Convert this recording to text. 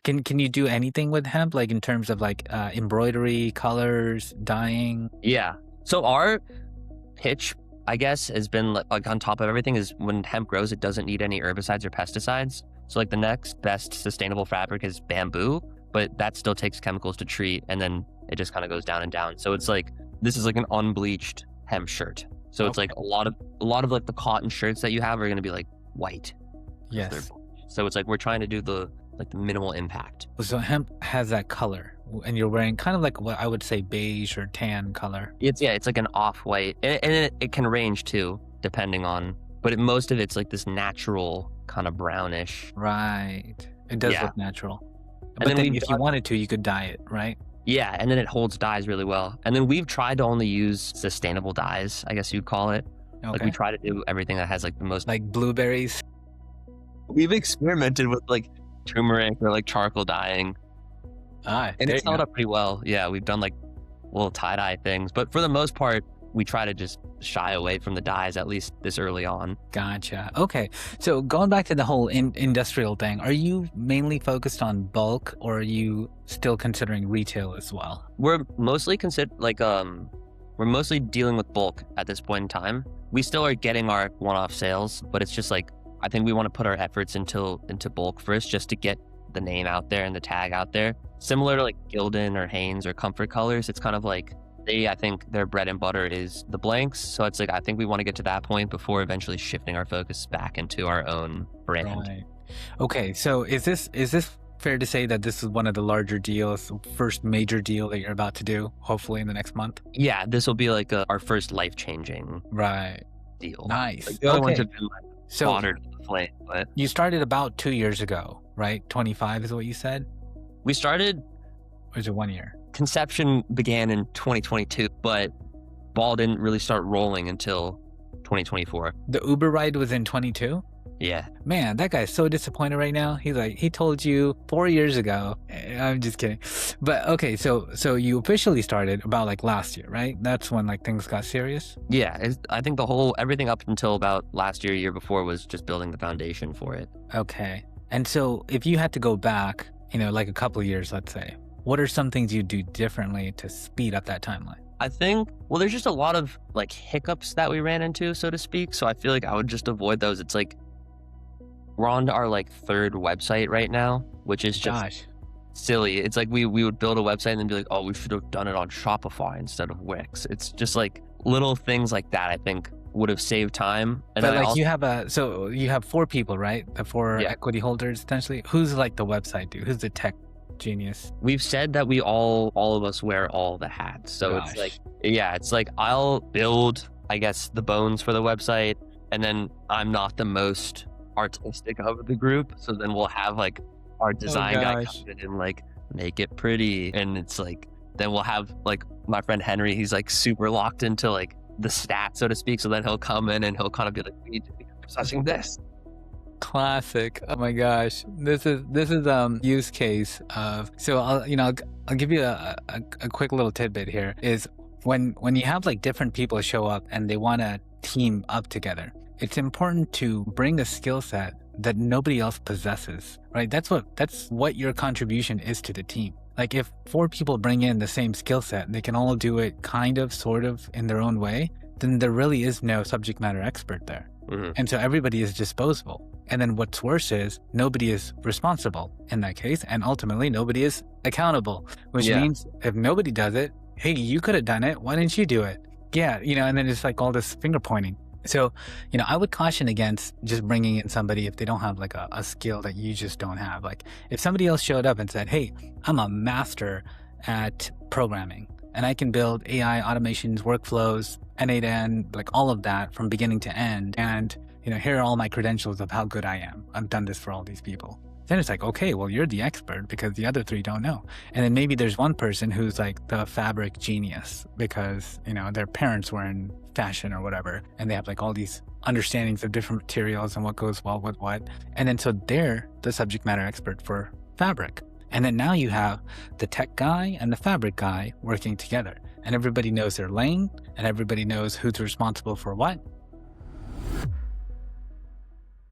Can you do anything with hemp, like in terms of like embroidery, colors, dyeing? Yeah. So our pitch, I guess, has been like on top of everything is when hemp grows, it doesn't need any herbicides or pesticides. So like the next best sustainable fabric is bamboo, but that still takes chemicals to treat, and then it just kind of goes down and down. So it's like this is like an unbleached hemp shirt. So it's like a lot of like the cotton shirts that you have are going to be like white. Yes. So it's like we're trying to do the minimal impact. So hemp has that color, and you're wearing kind of like what I would say beige or tan color. It's like an off-white, and it can range too, depending on, but most of it's like this natural kind of brownish. Right. It does look natural. But And then if you wanted to, you could dye it, right? Yeah, and then it holds dyes really well. And then we've tried to only use sustainable dyes, I guess you'd call it. Okay. Like we try to do everything that has like the most. Like blueberries. We've experimented with like turmeric or like charcoal dyeing. And it's held up pretty well. Yeah, we've done like little tie-dye things. But for the most part, we try to just shy away from the dyes, at least this early on. Gotcha. Okay. So going back to the whole industrial thing, are you mainly focused on bulk, or are you still considering retail as well? We're mostly we're mostly dealing with bulk at this point in time. We still are getting our one-off sales, but it's just like, I think we want to put our efforts into bulk first, just to get the name out there and the tag out there. Similar to like Gildan or Hanes or Comfort Colors, it's kind of like I think their bread and butter is the blanks. So it's like, I think we want to get to that point before eventually shifting our focus back into our own brand. Right. Okay. So is this fair to say that this is one of the larger deals, first major deal that you're about to do, hopefully in the next month? Yeah, this will be like our first life-changing deal. Nice. Like the other ones have been like water to the flame, but you started about 2 years ago, right? 25 is what you said? We started, or is it 1 year? Conception began in 2022, but ball didn't really start rolling until 2024. The Uber ride was in 22? Yeah. Man, that guy's so disappointed right now. He's like, he told you 4 years ago. I'm just kidding. But okay, so you officially started about like last year, right? That's when like things got serious? Yeah, I think everything up until about last year before was just building the foundation for it. Okay. And so if you had to go back, like a couple of years, let's say, what are some things you do differently to speed up that timeline? I think, there's just a lot of like hiccups that we ran into, so to speak. So I feel like I would just avoid those. It's like, we're on our like third website right now, which is just silly. It's like we would build a website and then be like, oh, we should have done it on Shopify instead of Wix. It's just like little things like that, I think, would have saved time. And but like you have 4 people, right? The 4 equity holders, essentially. Who's like the website dude? Who's the tech genius? We've said that we all of us wear all the hats. So it's like, it's like I'll build, I guess, the bones for the website, and then I'm not the most artistic of the group. So then we'll have like our design guy come in and like make it pretty. And it's like, then we'll have like my friend Henry, he's like super locked into like the stats, so to speak. So then he'll come in and he'll kind of be like, we need to be processing this. Classic. Oh my gosh. This is use case of, so I'll give you a quick little tidbit here is when you have like different people show up and they want to team up together, it's important to bring a skill set that nobody else possesses, right? That's what your contribution is to the team. Like if 4 people bring in the same skill set, they can all do it kind of, sort of in their own way, then there really is no subject matter expert there. Mm-hmm. And so everybody is disposable. And then what's worse is nobody is responsible in that case. And ultimately nobody is accountable, which means if nobody does it, hey, you could have done it. Why didn't you do it? Yeah. And then it's like all this finger pointing. So, I would caution against just bringing in somebody if they don't have like a skill that you just don't have. Like if somebody else showed up and said, hey, I'm a master at programming and I can build AI automations, workflows, N8N, like all of that from beginning to end. And, here are all my credentials of how good I am. I've done this for all these people. Then it's like, okay, well, you're the expert because the other 3 don't know. And then maybe there's one person who's like the fabric genius because, their parents were in fashion or whatever. And they have like all these understandings of different materials and what goes well with what. And then so they're the subject matter expert for fabric. And then now you have the tech guy and the fabric guy working together. And everybody knows their lane and everybody knows who's responsible for what.